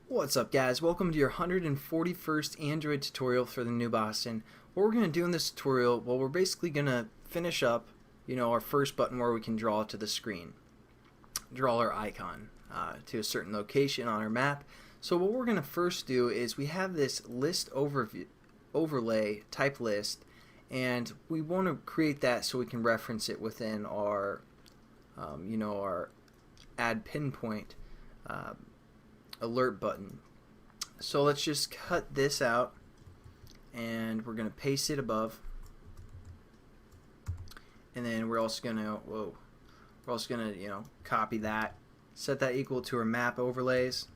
What's up, guys? Welcome to your 141st Android tutorial for the new Boston. What we're going to do in this tutorial, well, we're basically going to finish up, our first button where we can draw to the screen. Draw our icon to a certain location on our map. So what we're going to first do is we have this list overlay type list, and we want to create that so we can reference it within our, our add pinpoint alert button. So let's just cut this out, and we're going to paste it above, and then we're also going to copy that, set that equal to our map overlays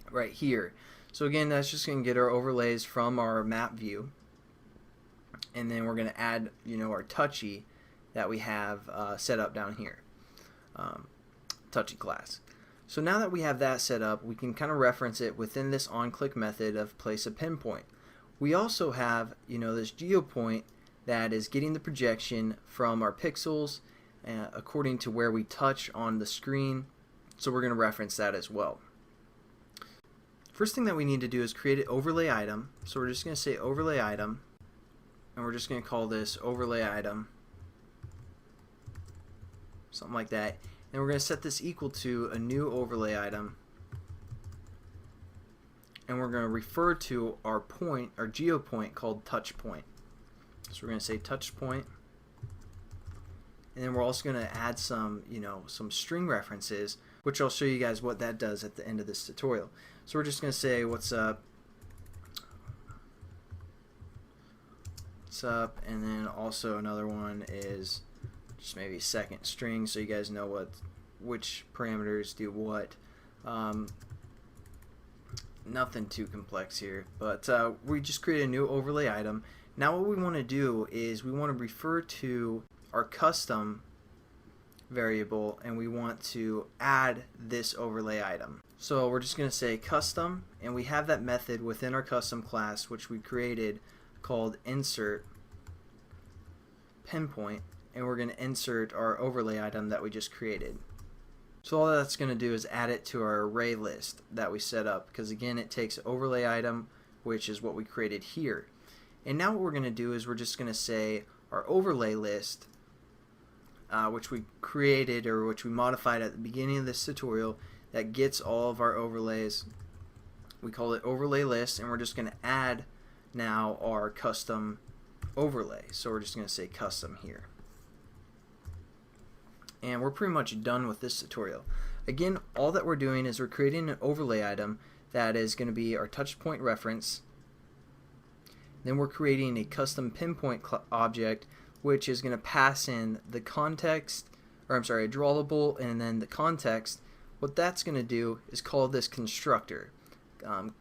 right here. So again, that's just going to get our overlays from our map view, and then we're going to add our touchy that we have set up down here, touchy class. So now that we have that set up, we can kind of reference it within this onClick method of place a pinpoint. We also have this geopoint that is getting the projection from our pixels according to where we touch on the screen. So we're going to reference that as well. First thing that we need to do is create an overlay item. So we're just going to say overlay item, and we're just going to call this overlay item, something like that. And we're going to set this equal to a new overlay item, and we're going to refer to our point, our geopoint called touch point. So we're going to say touch point, and then we're also going to add some some string references, which I'll show you guys what that does at the end of this tutorial. So we're just going to say what's up, and then also another one is just maybe second string, so you guys know which parameters do what. Nothing too complex here, but we just create a new overlay item. Now what we want to do is we want to refer to our custom variable, and we want to add this overlay item. So we're just going to say custom, and we have that method within our custom class which we created called insert pinpoint, and we're going to insert our overlay item that we just created. So all that's going to do is add it to our array list that we set up, because again it takes overlay item, which is what we created here. And now what we're going to do is we're just going to say our overlay list, which we created or which we modified at the beginning of this tutorial, that gets all of our overlays. We call it overlay list, and we're just going to add now our custom overlay. So we're just going to say custom here. And we're pretty much done with this tutorial. Again, all that we're doing is we're creating an overlay item that is going to be our touch point reference. Then we're creating a custom pinpoint object, which is going to pass in the context, or I'm sorry, a drawable, and then the context. What that's going to do is call this constructor.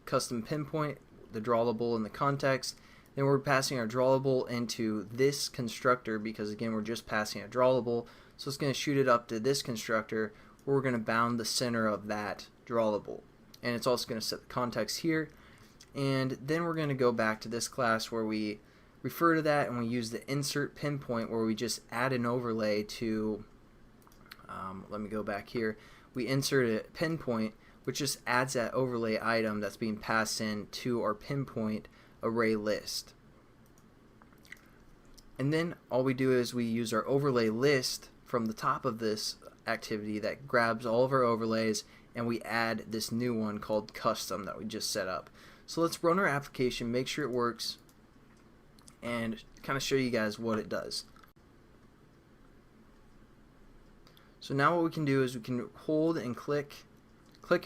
Custom pinpoint, the drawable, and the context. Then we're passing our drawable into this constructor, because again we're just passing a drawable. So it's going to shoot it up to this constructor, where we're going to bound the center of that drawable. And it's also going to set the context here. And then we're going to go back to this class where we refer to that, and we use the insert pinpoint, where we just add an overlay to, let me go back here. We insert a pinpoint, which just adds that overlay item that's being passed in to our pinpoint array list. And then all we do is we use our overlay list from the top of this activity that grabs all of our overlays, and we add this new one called custom that we just set up. So let's run our application, make sure it works, and kind of show you guys what it does. So now what we can do is we can hold and click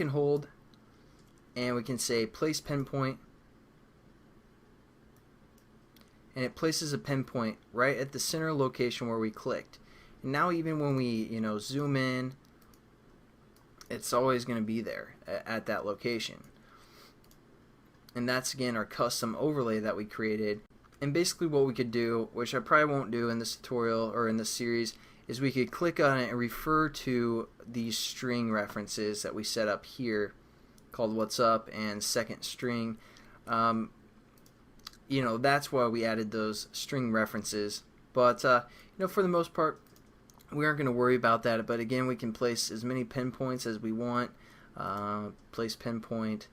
and hold, and we can say place pinpoint, and it places a pinpoint right at the center location where we clicked. And now even when we zoom in, it's always going to be there at that location. And that's again our custom overlay that we created. And basically what we could do, which I probably won't do in this tutorial or in this series, is we could click on it and refer to these string references that we set up here called what's up and second string. That's why we added those string references. But for the most part, we aren't going to worry about that. But again, we can place as many pinpoints as we want. Place pinpoint.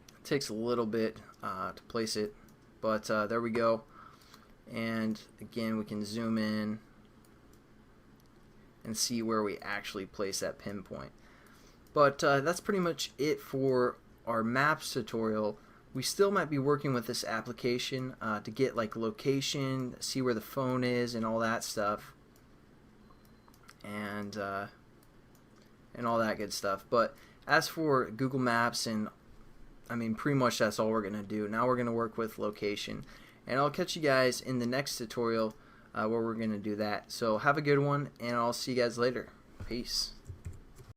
It takes a little bit to place it, but there we go. And again, we can zoom in and see where we actually place that pinpoint. But that's pretty much it for our maps tutorial. We still might be working with this application to get like location, see where the phone is, and all that stuff, and all that good stuff. But as for Google Maps, and I mean pretty much that's all we're gonna do. Now we're gonna work with location, and I'll catch you guys in the next tutorial where we're gonna do that. So have a good one, and I'll see you guys later. Peace.